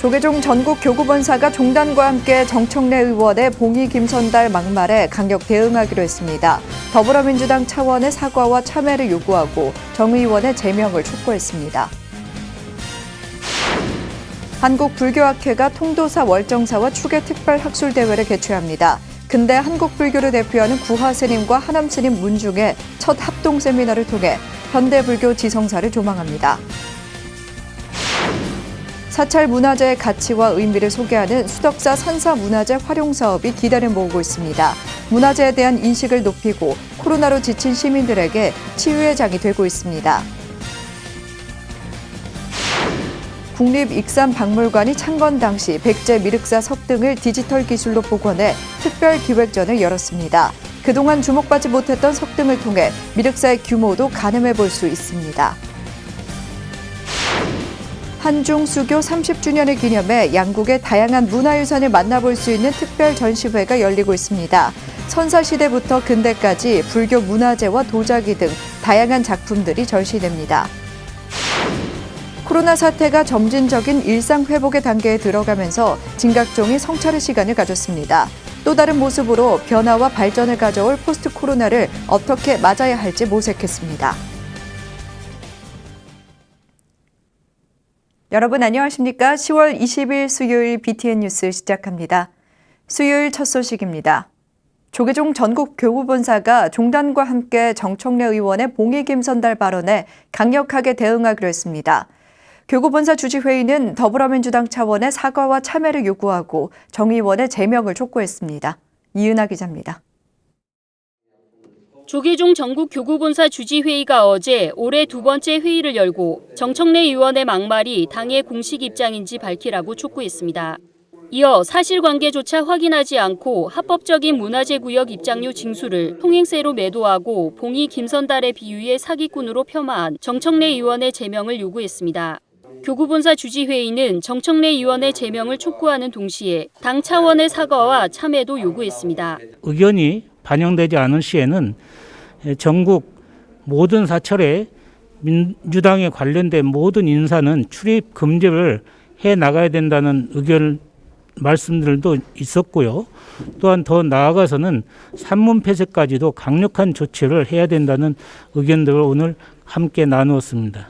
조계종 전국교구본사가 종단과 함께 정청래 의원의 봉의 김선달 막말에 강력 대응하기로 했습니다. 더불어민주당 차원의 사과와 참여를 요구하고 정 의원의 제명을 촉구했습니다. 한국불교학회가 통도사 월정사와 추계특별학술대회를 개최합니다. 근대 한국불교를 대표하는 구하스님과 하남스님 문중의 첫 합동 세미나를 통해 현대불교 지성사를 조망합니다. 사찰 문화재의 가치와 의미를 소개하는 수덕사 산사문화재 활용 사업이 기대를 모으고 있습니다. 문화재에 대한 인식을 높이고 코로나로 지친 시민들에게 치유의 장이 되고 있습니다. 국립익산박물관이 창건 당시 백제 미륵사 석등을 디지털 기술로 복원해 특별기획전을 열었습니다. 그동안 주목받지 못했던 석등을 통해 미륵사의 규모도 가늠해 볼 수 있습니다. 한중 수교 30주년을 기념해 양국의 다양한 문화유산을 만나볼 수 있는 특별 전시회가 열리고 있습니다. 선사시대부터 근대까지 불교 문화재와 도자기 등 다양한 작품들이 전시됩니다. 코로나 사태가 점진적인 일상 회복의 단계에 들어가면서 진각종이 성찰의 시간을 가졌습니다. 또 다른 모습으로 변화와 발전을 가져올 포스트 코로나를 어떻게 맞아야 할지 모색했습니다. 여러분 안녕하십니까? 10월 20일 수요일 BTN 뉴스 시작합니다. 수요일 첫 소식입니다. 조계종 전국교구본사가 종단과 함께 정청래 의원의 봉의 김선달 발언에 강력하게 대응하기로 했습니다. 교구본사 주지회의는 더불어민주당 차원의 사과와 참여를 요구하고 정 의원의 제명을 촉구했습니다. 이은하 기자입니다. 조계종 전국교구본사 주지회의가 어제 올해 두 번째 회의를 열고 정청래 의원의 막말이 당의 공식 입장인지 밝히라고 촉구했습니다. 이어 사실관계조차 확인하지 않고 합법적인 문화재구역 입장료 징수를 통행세로 매도하고 봉의 김선달의 비유의 사기꾼으로 폄하한 정청래 의원의 제명을 요구했습니다. 교구본사 주지회의는 정청래 의원의 제명을 촉구하는 동시에 당 차원의 사과와 참여도 요구했습니다. 의견이 반영되지 않은 시에는 전국 모든 사찰에 민주당에 관련된 모든 인사는 출입 금지를 해 나가야 된다는 의견 말씀들도 있었고요. 또한 더 나아가서는 산문 폐쇄까지도 강력한 조치를 해야 된다는 의견들을 오늘 함께 나누었습니다.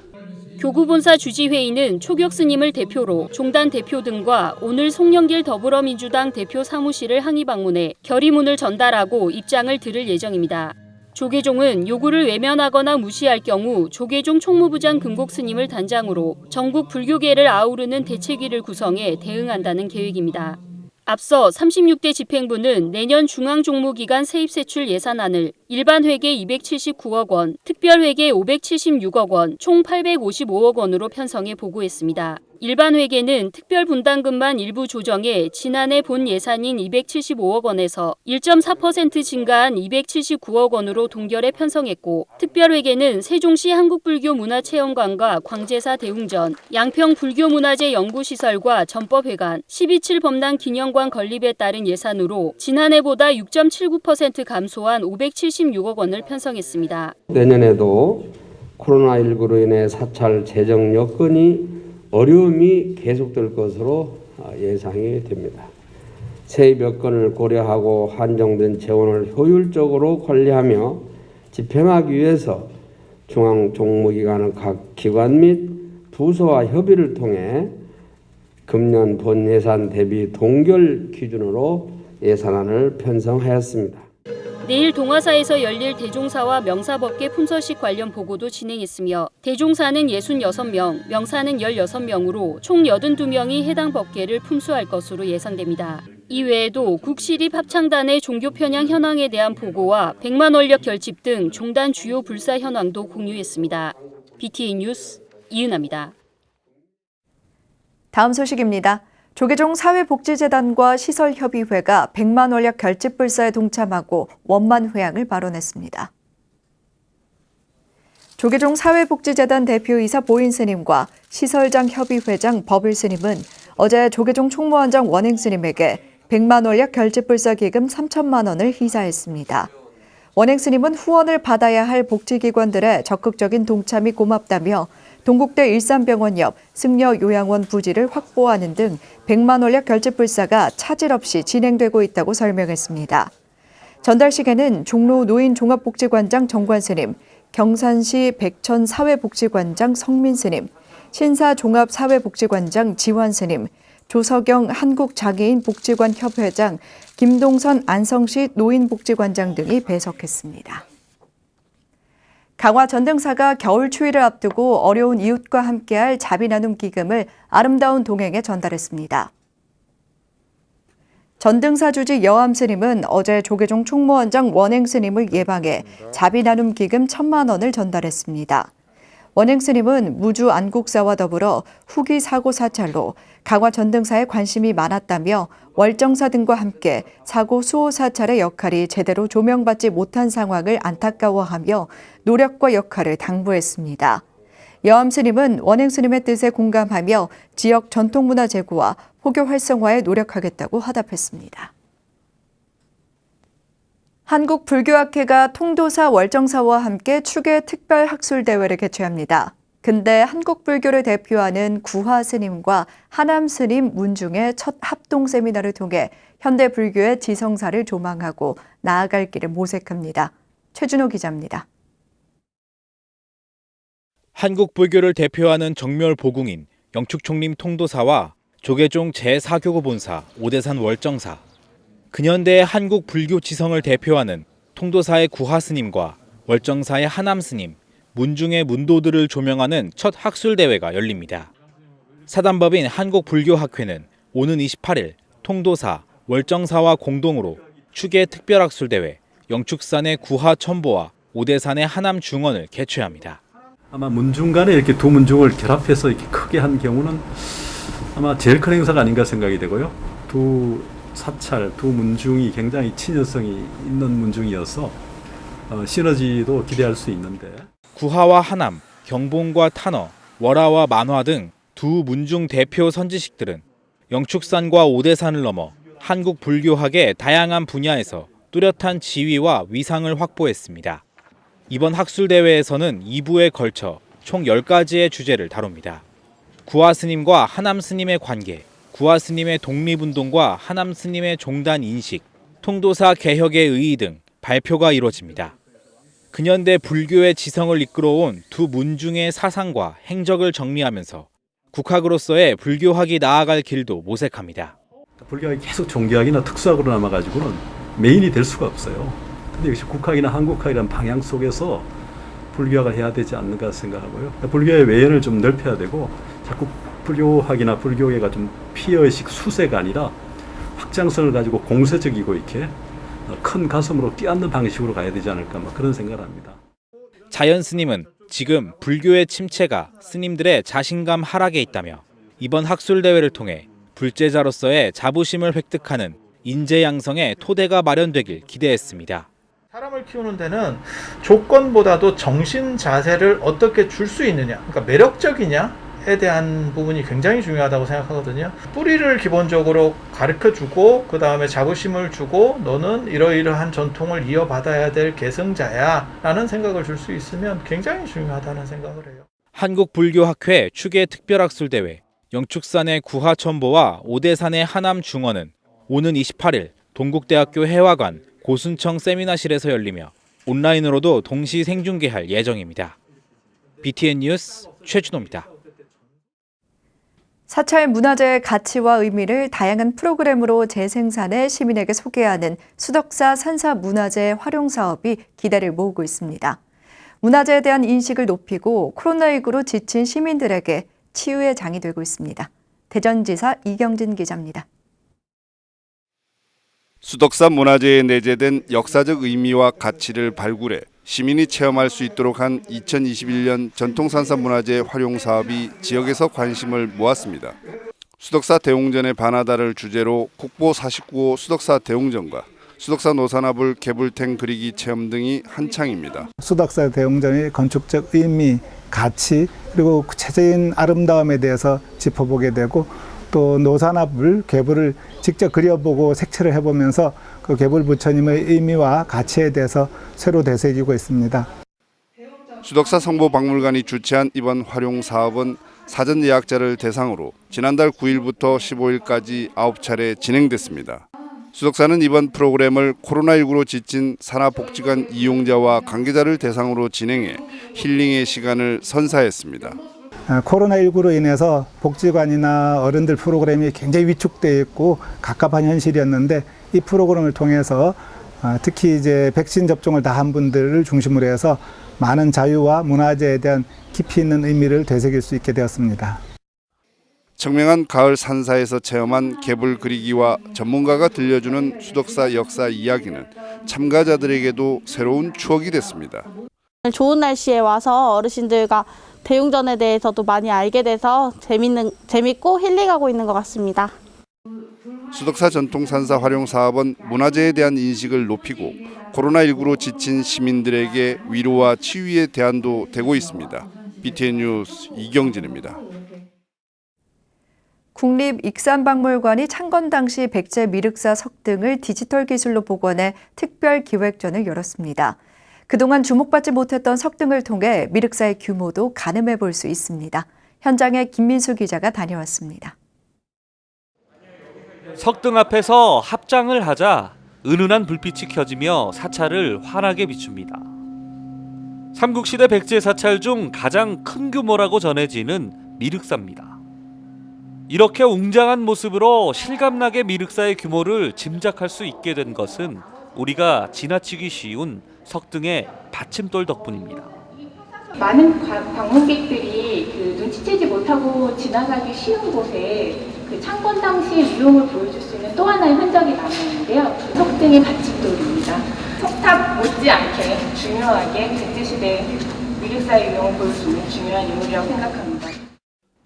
교구본사 주지회의는 초격 스님을 대표로 종단 대표 등과 오늘 송영길 더불어민주당 대표 사무실을 항의 방문해 결의문을 전달하고 입장을 들을 예정입니다. 조계종은 요구를 외면하거나 무시할 경우 조계종 총무부장 금곡 스님을 단장으로 전국 불교계를 아우르는 대책위를 구성해 대응한다는 계획입니다. 앞서 36대 집행부는 내년 중앙종무기관 세입세출 예산안을 일반회계 279억 원, 특별회계 576억 원, 총 855억 원으로 편성해 보고했습니다. 일반회계는 특별분담금만 일부 조정해 지난해 본 예산인 275억 원에서 1.4% 증가한 279억 원으로 동결해 편성했고, 특별회계는 세종시 한국불교문화체험관과 광제사 대웅전, 양평 불교문화재 연구시설과 전법회관, 12.7 법당 기념관 건립에 따른 예산으로 지난해보다 6.79% 감소한 576억 원을 편성했습니다. 내년에도 코로나19로 인해 사찰 재정 여건이 어려움이 계속될 것으로 예상이 됩니다. 세입 여건을 고려하고 한정된 재원을 효율적으로 관리하며 집행하기 위해서 중앙종무기관은 각 기관 및 부서와 협의를 통해 금년 본 예산 대비 동결 기준으로 예산안을 편성하였습니다. 내일 동화사에서 열릴 대종사와 명사법계 품서식 관련 보고도 진행했으며 대종사는 66명, 명사는 16명으로 총 82명이 해당 법계를 품수할 것으로 예상됩니다. 이외에도 국시립합창단의 종교 편향 현황에 대한 보고와 100만 원력 결집 등 종단 주요 불사 현황도 공유했습니다. BTN 뉴스 이은하입니다. 다음 소식입니다. 조계종 사회복지재단과 시설협의회가 100만 원력 결집 불사에 동참하고 원만 회항을 발언했습니다. 조계종 사회복지재단 대표이사 보인스님과 시설장 협의회장 버블스님은 어제 조계종 총무원장 원행스님에게 100만 원력 결집 불사 기금 3천만 원을 희사했습니다. 원행스님은 후원을 받아야 할 복지기관들의 적극적인 동참이 고맙다며 동국대 일산병원 옆 승려요양원 부지를 확보하는 등 100만 원력 결집불사가 차질 없이 진행되고 있다고 설명했습니다. 전달식에는 종로 노인종합복지관장 정관스님, 경산시 백천사회복지관장 성민스님, 신사종합사회복지관장 지환스님, 조석영 한국장애인복지관협회장, 김동선 안성시 노인복지관장 등이 배석했습니다. 강화 전등사가 겨울 추위를 앞두고 어려운 이웃과 함께할 자비나눔 기금을 아름다운 동행에 전달했습니다. 전등사 주지 여암 스님은 어제 조계종 총무원장 원행 스님을 예방해 자비나눔 기금 1,000만 원을 전달했습니다. 원행 스님은 무주 안국사와 더불어 후기 사고 사찰로 강화 전등사에 관심이 많았다며 월정사 등과 함께 사고 수호 사찰의 역할이 제대로 조명받지 못한 상황을 안타까워하며 노력과 역할을 당부했습니다. 여암 스님은 원행 스님의 뜻에 공감하며 지역 전통문화 제고와 포교 활성화에 노력하겠다고 화답했습니다. 한국불교학회가 통도사 월정사와 함께 추계 특별학술대회를 개최합니다. 근대 한국불교를 대표하는 구화 스님과 하남 스님 문중의 첫 합동 세미나를 통해 현대 불교의 지성사를 조망하고 나아갈 길을 모색합니다. 최준호 기자입니다. 한국 불교를 대표하는 정멸보궁인 영축총림 통도사와 조계종 제4교구 본사 오대산 월정사, 근현대의 한국 불교 지성을 대표하는 통도사의 구하스님과 월정사의 하남스님, 문중의 문도들을 조명하는 첫 학술대회가 열립니다. 사단법인 한국불교학회는 오는 28일 통도사, 월정사와 공동으로 추계 특별학술대회 영축산의 구하천보와 오대산의 하남중원을 개최합니다. 아마 문중 간에 이렇게 두 문중을 결합해서 이렇게 크게 한 경우는 아마 제일 큰 행사가 아닌가 생각이 되고요. 두 사찰, 두 문중이 굉장히 친연성이 있는 문중이어서 시너지도 기대할 수 있는데. 구하와 하남, 경봉과 탄어, 월화와 만화 등 두 문중 대표 선지식들은 영축산과 오대산을 넘어 한국 불교학의 다양한 분야에서 뚜렷한 지위와 위상을 확보했습니다. 이번 학술대회에서는 2부에 걸쳐 총 10가지의 주제를 다룹니다. 구하스님과 하남스님의 관계, 구하스님의 독립운동과 하남스님의 종단 인식, 통도사 개혁의 의의 등 발표가 이루어집니다. 근현대 불교의 지성을 이끌어온 두 문중의 사상과 행적을 정리하면서 국학으로서의 불교학이 나아갈 길도 모색합니다. 불교학이 계속 종교학이나 특수학으로 남아가지고는 메인이 될 수가 없어요. 근데 역시 국학이나 한국학이라는 방향 속에서 불교학을 해야 되지 않는가 생각하고요. 불교의 외연을 좀 넓혀야 되고 자꾸 불교학이나 불교계가 좀 피의식 수세가 아니라 확장성을 가지고 공세적이고 이렇게 큰 가슴으로 뛰어앉는 방식으로 가야 되지 않을까 그런 생각을 합니다. 자연 스님은 지금 불교의 침체가 스님들의 자신감 하락에 있다며 이번 학술대회를 통해 불제자로서의 자부심을 획득하는 인재 양성의 토대가 마련되길 기대했습니다. 사람을 키우는 데는 조건보다도 정신 자세를 어떻게 줄 수 있느냐, 그러니까 매력적이냐에 대한 부분이 굉장히 중요하다고 생각하거든요. 뿌리를 기본적으로 가르쳐주고 그 다음에 자부심을 주고 너는 이러이러한 전통을 이어받아야 될 계승자야 라는 생각을 줄 수 있으면 굉장히 중요하다는 생각을 해요. 한국불교학회 추계 특별학술대회 영축산의 구하천보와 오대산의 하남중원은 오는 28일 동국대학교 해화관 고순청 세미나실에서 열리며 온라인으로도 동시 생중계할 예정입니다. BTN 뉴스 최준호입니다. 사찰 문화재의 가치와 의미를 다양한 프로그램으로 재생산해 시민에게 소개하는 수덕사 산사문화재 활용 사업이 기대를 모으고 있습니다. 문화재에 대한 인식을 높이고 코로나19로 지친 시민들에게 치유의 장이 되고 있습니다. 대전지사 이경진 기자입니다. 수덕사 문화재에 내재된 역사적 의미와 가치를 발굴해 시민이 체험할 수 있도록 한 2021년 전통산사문화재 활용 사업이 지역에서 관심을 모았습니다. 수덕사 대웅전의 반하다를 주제로 국보 49호 수덕사 대웅전과 수덕사 노산화불 개불탱 그리기 체험 등이 한창입니다. 수덕사 대웅전의 건축적 의미, 가치 그리고 구체적인 아름다움에 대해서 짚어보게 되고 또 노산화불 개불을 직접 그려보고 색칠을 해보면서 그 개불 부처님의 의미와 가치에 대해서 새로 되새기고 있습니다. 수덕사 성보박물관이 주최한 이번 활용 사업은 사전 예약자를 대상으로 지난달 9일부터 15일까지 9차례 진행됐습니다. 수덕사는 이번 프로그램을 코로나19로 지친 산하복지관 이용자와 관계자를 대상으로 진행해 힐링의 시간을 선사했습니다. 코로나19로 인해서 복지관이나 어른들 프로그램이 굉장히 위축되어 있고 갑갑한 현실이었는데 이 프로그램을 통해서 특히 이제 백신 접종을 다 한 분들을 중심으로 해서 많은 자유와 문화재에 대한 깊이 있는 의미를 되새길 수 있게 되었습니다. 청명한 가을 산사에서 체험한 개불 그리기와 전문가가 들려주는 수덕사 역사 이야기는 참가자들에게도 새로운 추억이 됐습니다. 좋은 날씨에 와서 어르신들과 대웅전에 대해서도 많이 알게 돼서 재밌고 힐링하고 있는 것 같습니다. 수덕사 전통산사 활용 사업은 문화재에 대한 인식을 높이고 코로나19로 지친 시민들에게 위로와 치유의 대안도 되고 있습니다. BTN 뉴스 이경진입니다. 국립익산박물관이 창건 당시 백제 미륵사 석등을 디지털 기술로 복원해 특별 기획전을 열었습니다. 그동안 주목받지 못했던 석등을 통해 미륵사의 규모도 가늠해 볼 수 있습니다. 현장에 김민수 기자가 다녀왔습니다. 석등 앞에서 합장을 하자 은은한 불빛이 켜지며 사찰을 환하게 비춥니다. 삼국시대 백제 사찰 중 가장 큰 규모라고 전해지는 미륵사입니다. 이렇게 웅장한 모습으로 실감나게 미륵사의 규모를 짐작할 수 있게 된 것은 우리가 지나치기 쉬운 석등의 받침돌 덕분입니다. 많은 방문객들이 눈치채지 못하고 지나가기 쉬운 곳에 창건 당시의 위용을 보여줄 수 있는 또 하나의 흔적이 남아있는데요. 석등의 받침돌입니다. 석탑 못지않게 중요하게 백제시대 미륵사의 위용을 보여줄 수 있는 중요한 인물이라고 생각합니다.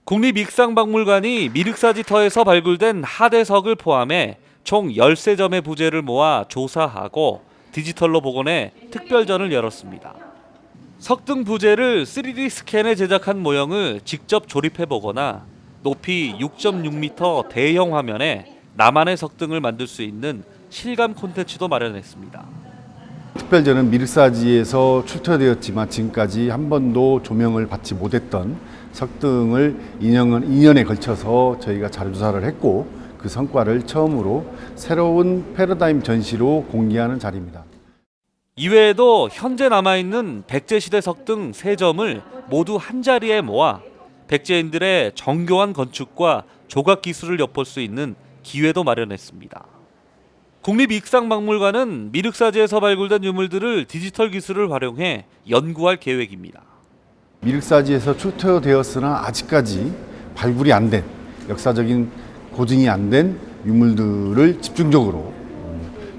국립익산박물관이 미륵사지터에서 발굴된 하대석을 포함해 총 13점의 부재를 모아 조사하고 디지털로 복원해 특별전을 열었습니다. 석등 부재를 3D 스캔해 제작한 모형을 직접 조립해 보거나 높이 6.6m 대형 화면에 나만의 석등을 만들 수 있는 실감 콘텐츠도 마련했습니다. 특별전은 미륵사지에서 출토되었지만 지금까지 한 번도 조명을 받지 못했던 석등을 2년에 걸쳐서 저희가 자료조사를 했고 그 성과를 처음으로 새로운 패러다임 전시로 공개하는 자리입니다. 이외에도 현재 남아있는 백제시대 석등 3점을 모두 한자리에 모아 백제인들의 정교한 건축과 조각 기술을 엿볼 수 있는 기회도 마련했습니다. 국립익산박물관은 미륵사지에서 발굴된 유물들을 디지털 기술을 활용해 연구할 계획입니다. 미륵사지에서 출토되었으나 아직까지 발굴이 안 된 역사적인 고증이 안 된 유물들을 집중적으로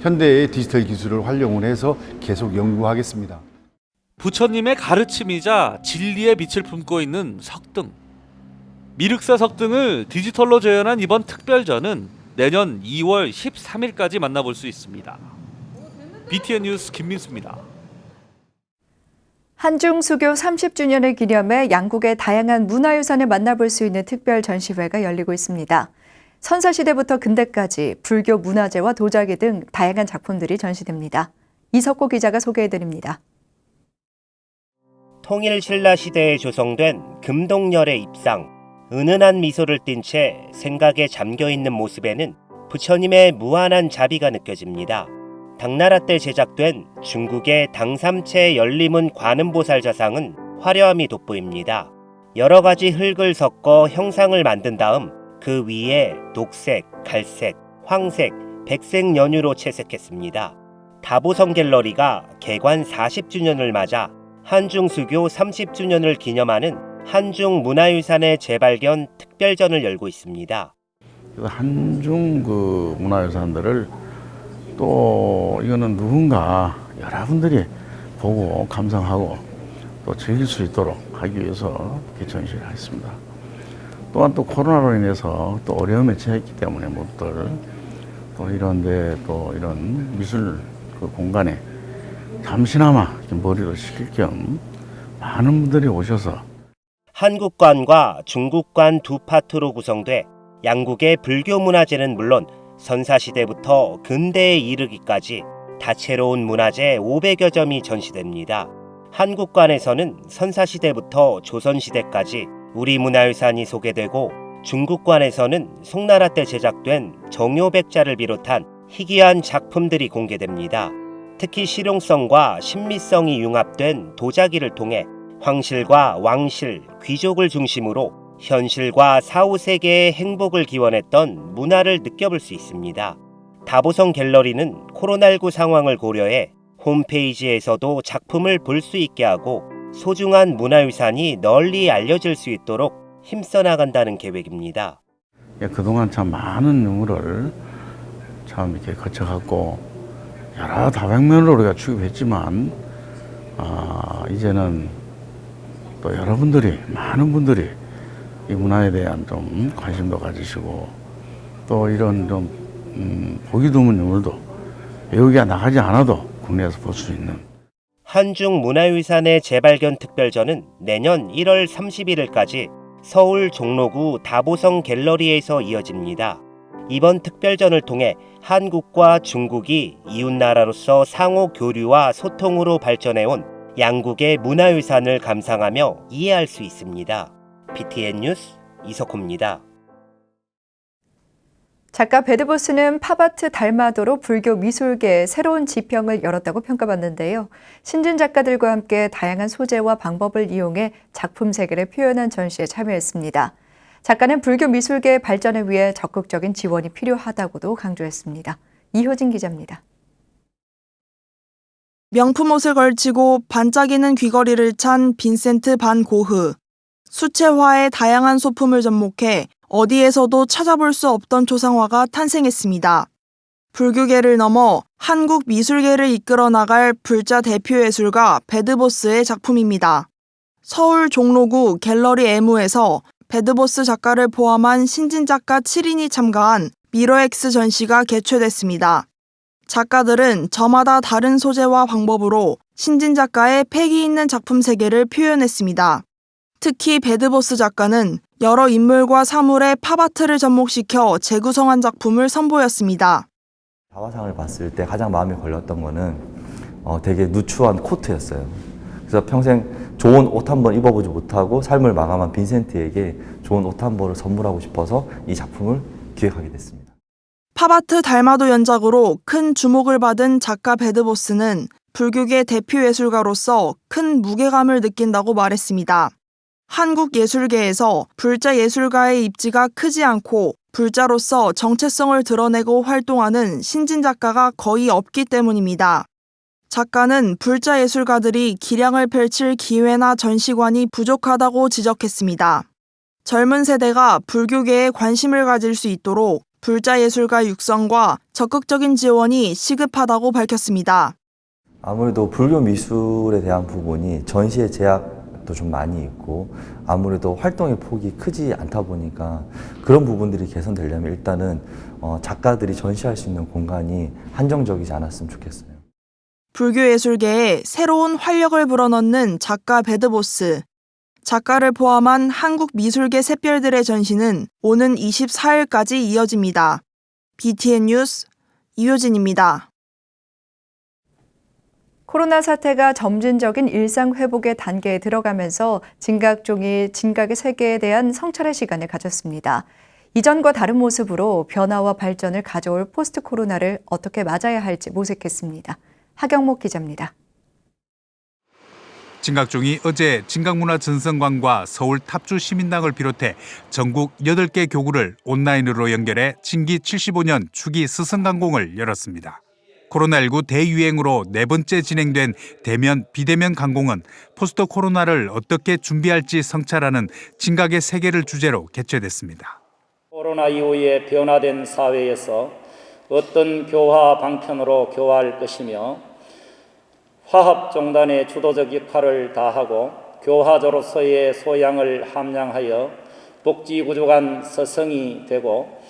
현대의 디지털 기술을 활용을 해서 계속 연구하겠습니다. 부처님의 가르침이자 진리의 빛을 품고 있는 석등. 미륵사 석등을 디지털로 재현한 이번 특별전은 내년 2월 13일까지 만나볼 수 있습니다. BTN 뉴스 김민수입니다. 한중 수교 30주년을 기념해 양국의 다양한 문화유산을 만나볼 수 있는 특별 전시회가 열리고 있습니다. 선사시대부터 근대까지 불교 문화재와 도자기 등 다양한 작품들이 전시됩니다. 이석호 기자가 소개해드립니다. 통일신라 시대에 조성된 금동열의 입상, 은은한 미소를 띤 채 생각에 잠겨있는 모습에는 부처님의 무한한 자비가 느껴집니다. 당나라 때 제작된 중국의 당삼체 열리문 관음보살 자상은 화려함이 돋보입니다. 여러 가지 흙을 섞어 형상을 만든 다음 그 위에 녹색, 갈색, 황색, 백색 연유로 채색했습니다. 다보성 갤러리가 개관 40주년을 맞아 한중 수교 30주년을 기념하는 한중 문화유산의 재발견 특별전을 열고 있습니다. 한중 문화유산들을 또 이거는 누군가 여러분들이 보고 감상하고 또 즐길 수 있도록 하기 위해서 개천시를 했습니다. 또한 또 코로나로 인해서 또 어려움에 처했기 때문에 모두들 또 이런데 또 이런 미술 공간에 잠시나마 머리를 식힐 겸 많은 분들이 오셔서 한국관과 중국관 두 파트로 구성돼 양국의 불교 문화재는 물론 선사시대부터 근대에 이르기까지 다채로운 문화재 500여 점이 전시됩니다. 한국관에서는 선사시대부터 조선시대까지 우리 문화유산이 소개되고 중국관에서는 송나라 때 제작된 정효백자를 비롯한 희귀한 작품들이 공개됩니다. 특히 실용성과 신미성이 융합된 도자기를 통해 황실과 왕실, 귀족을 중심으로 현실과 사후세계의 행복을 기원했던 문화를 느껴볼 수 있습니다. 다보성 갤러리는 코로나19 상황을 고려해 홈페이지에서도 작품을 볼 수 있게 하고 소중한 문화유산이 널리 알려질 수 있도록 힘써 나간다는 계획입니다. 그동안 참 많은 유물을 참 이렇게 거쳐갖고 여러 다방면으로 우리가 취급했지만 이제는 또 여러분들이 많은 분들이 이 문화에 대한 좀 관심도 가지시고 또 이런 좀 보기 드문 유물도 외국에 나가지 않아도 국내에서 볼 수 있는 한중 문화유산의 재발견 특별전은 내년 1월 31일까지 서울 종로구 다보성 갤러리에서 이어집니다. 이번 특별전을 통해 한국과 중국이 이웃나라로서 상호 교류와 소통으로 발전해온 양국의 문화유산을 감상하며 이해할 수 있습니다. BTN 뉴스 이석호입니다. 작가 배드보스는 팝아트 달마도로 불교 미술계에 새로운 지평을 열었다고 평가받는데요. 신진 작가들과 함께 다양한 소재와 방법을 이용해 작품 세계를 표현한 전시에 참여했습니다. 작가는 불교 미술계의 발전을 위해 적극적인 지원이 필요하다고도 강조했습니다. 이효진 기자입니다. 명품 옷을 걸치고 반짝이는 귀걸이를 찬 빈센트 반 고흐. 수채화의 다양한 소품을 접목해 어디에서도 찾아볼 수 없던 초상화가 탄생했습니다. 불교계를 넘어 한국 미술계를 이끌어 나갈 불자 대표 예술가 배드보스의 작품입니다. 서울 종로구 갤러리 M에서 배드보스 작가를 포함한 신진 작가 7인이 참가한 미러엑스 전시가 개최됐습니다. 작가들은 저마다 다른 소재와 방법으로 신진 작가의 패기 있는 작품 세계를 표현했습니다. 특히 배드보스 작가는 여러 인물과 사물의 팝아트를 접목시켜 재구성한 작품을 선보였습니다. 다화상을 봤을 때 가장 마음에 걸렸던 거는 되게 누추한 코트였어요. 그래서 평생 좋은 옷 한 번 입어보지 못하고 삶을 마감한 빈센트에게 좋은 옷 한 벌을 선물하고 싶어서 이 작품을 기획하게 됐습니다. 팝아트 달마도 연작으로 큰 주목을 받은 작가 배드보스는 불교계 대표 예술가로서 큰 무게감을 느낀다고 말했습니다. 한국 예술계에서 불자 예술가의 입지가 크지 않고 불자로서 정체성을 드러내고 활동하는 신진 작가가 거의 없기 때문입니다. 작가는 불자 예술가들이 기량을 펼칠 기회나 전시관이 부족하다고 지적했습니다. 젊은 세대가 불교계에 관심을 가질 수 있도록 불자 예술가 육성과 적극적인 지원이 시급하다고 밝혔습니다. 아무래도 불교 미술에 대한 부분이 전시의 제약도 좀 많이 있고 아무래도 활동의 폭이 크지 않다 보니까 그런 부분들이 개선되려면 일단은 작가들이 전시할 수 있는 공간이 한정적이지 않았으면 좋겠어요. 불교 예술계에 새로운 활력을 불어넣는 작가 배드보스. 작가를 포함한 한국 미술계 샛별들의 전시는 오는 24일까지 이어집니다. BTN 뉴스 이효진입니다. 코로나 사태가 점진적인 일상 회복의 단계에 들어가면서 진각종이 진각의 세계에 대한 성찰의 시간을 가졌습니다. 이전과 다른 모습으로 변화와 발전을 가져올 포스트 코로나를 어떻게 맞아야 할지 모색했습니다. 하경목 기자입니다. 진각종이 어제 진각문화전선관과 서울 탑주 시민당을 비롯해 전국 8개 교구를 온라인으로 연결해 진기 75년 추기 스승강공을 열었습니다. 코로나19 대유행으로 4번째 진행된 대면, 비대면 강공은 포스트 코로나를 어떻게 준비할지 성찰하는 진각의 세계를 주제로 개최됐습니다. 코로나 이후에 변화된 사회에서 어떤 교화 방편으로 교화할 것이며 화합종단의 주도적 역할을 다하고 교화자로서의 소양을 함양하여 복지구조 간 서성이 되고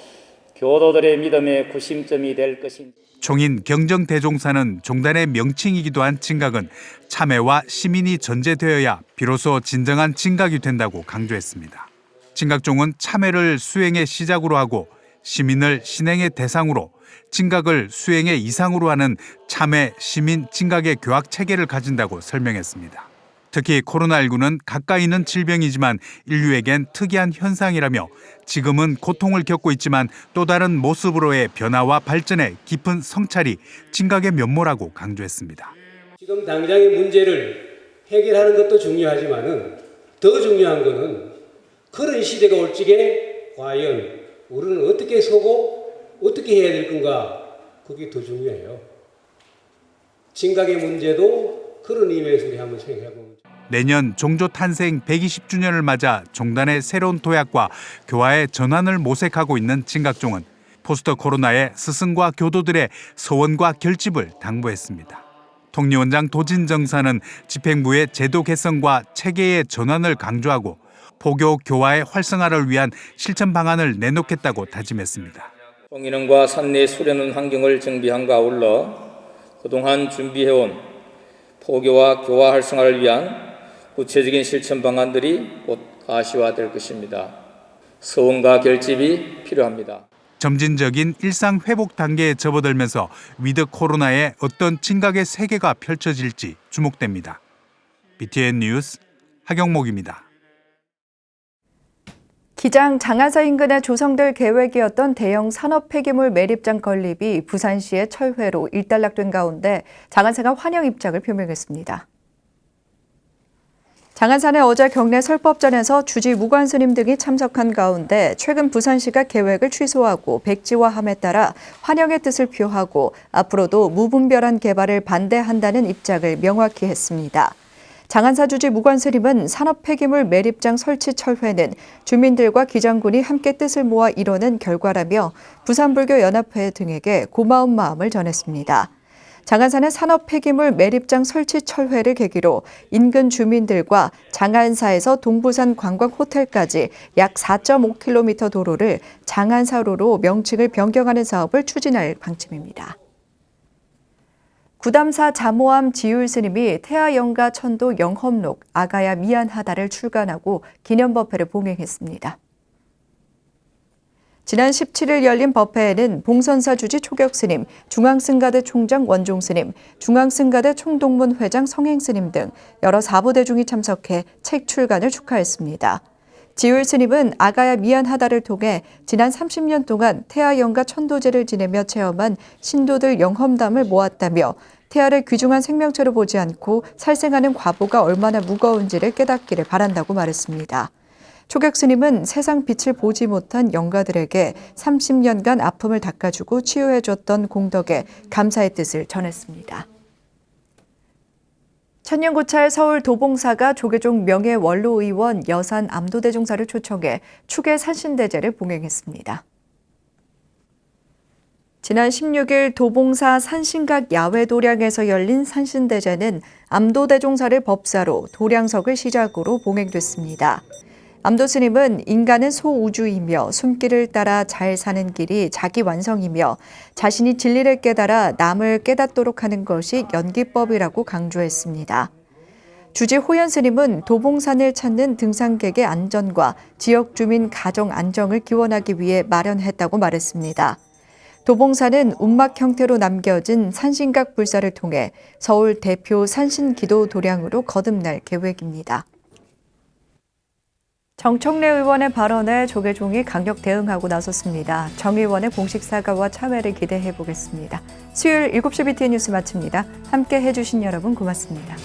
교도들의 믿음의 구심점이 될 것인지. 총인 경정대종사는 종단의 명칭이기도 한 진각은 참회와 시민이 전제되어야 비로소 진정한 진각이 된다고 강조했습니다. 진각종은 참회를 수행의 시작으로 하고 시민을 신행의 대상으로 진각을 수행의 이상으로 하는 참회, 시민, 진각의 교학 체계를 가진다고 설명했습니다. 특히 코로나19는 가까이 있는 질병이지만 인류에겐 특이한 현상이라며 지금은 고통을 겪고 있지만 또 다른 모습으로의 변화와 발전에 깊은 성찰이 진각의 면모라고 강조했습니다. 지금 당장의 문제를 해결하는 것도 중요하지만은 더 중요한 것은 그런 시대가 올 적에 과연 우리는 어떻게 서고 어떻게 해야 될 건가, 그게 더 중요해요. 진각의 문제도 그런 의미에서 우리 한번 생각해보면. 내년 종조 탄생 120주년을 맞아 종단의 새로운 도약과 교화의 전환을 모색하고 있는 진각종은 포스트 코로나의 스승과 교도들의 소원과 결집을 당부했습니다. 통리원장 도진정사는 집행부의 제도 개선과 체계의 전환을 강조하고 포교 교화의 활성화를 위한 실천 방안을 내놓겠다고 다짐했습니다. 통인원과 산내 수련원 환경을 정비함과 아울러 그동안 준비해온 포교와 교화 활성화를 위한 구체적인 실천 방안들이 곧 가시화될 것입니다. 소원과 결집이 필요합니다. 점진적인 일상 회복 단계에 접어들면서 위드 코로나의 어떤 진각의 세계가 펼쳐질지 주목됩니다. BTN 뉴스 하경목입니다. 기장 장안사 인근에 조성될 계획이었던 대형 산업 폐기물 매립장 건립이 부산시의 철회로 일단락된 가운데 장안사가 환영 입장을 표명했습니다. 장안사는 어제 경내 설법전에서 주지 무관 스님 등이 참석한 가운데 최근 부산시가 계획을 취소하고 백지화함에 따라 환영의 뜻을 표하고 앞으로도 무분별한 개발을 반대한다는 입장을 명확히 했습니다. 장안사 주지 무관 스님은 산업 폐기물 매립장 설치 철회는 주민들과 기장군이 함께 뜻을 모아 이뤄낸 결과라며 부산불교연합회 등에게 고마운 마음을 전했습니다. 장안사는 산업 폐기물 매립장 설치 철회를 계기로 인근 주민들과 장안사에서 동부산 관광호텔까지 약 4.5km 도로를 장안사로로 명칭을 변경하는 사업을 추진할 방침입니다. 구담사 자모암 지율 스님이 태아영가 천도 영험록 아가야 미안하다를 출간하고 기념법회를 봉행했습니다. 지난 17일 열린 법회에는 봉선사 주지 초격스님, 중앙승가대 총장 원종스님, 중앙승가대 총동문 회장 성행스님 등 여러 사부대중이 참석해 책 출간을 축하했습니다. 지율 스님은 아가야 미안하다를 통해 지난 30년 동안 태아영가 천도제를 지내며 체험한 신도들 영험담을 모았다며 태아를 귀중한 생명체로 보지 않고 살생하는 과보가 얼마나 무거운지를 깨닫기를 바란다고 말했습니다. 초격 스님은 세상 빛을 보지 못한 영가들에게 30년간 아픔을 닦아주고 치유해줬던 공덕에 감사의 뜻을 전했습니다. 천년고찰 서울 도봉사가 조계종 명예원로의원 여산 암도대종사를 초청해 축의 산신대제를 봉행했습니다. 지난 16일 도봉사 산신각 야외도량에서 열린 산신대제는 암도대종사를 법사로 도량석을 시작으로 봉행됐습니다. 암도스님은 인간은 소우주이며 숨길을 따라 잘 사는 길이 자기 완성이며 자신이 진리를 깨달아 남을 깨닫도록 하는 것이 연기법이라고 강조했습니다. 주지 호연 스님은 도봉산을 찾는 등산객의 안전과 지역 주민 가정 안정을 기원하기 위해 마련했다고 말했습니다. 도봉산은 운막 형태로 남겨진 산신각 불사를 통해 서울 대표 산신기도 도량으로 거듭날 계획입니다. 정청래 의원의 발언에 조계종이 강력 대응하고 나섰습니다. 정 의원의 공식 사과와 참회를 기대해 보겠습니다. 수요일 7시 BTN 뉴스 마칩니다. 함께 해주신 여러분 고맙습니다.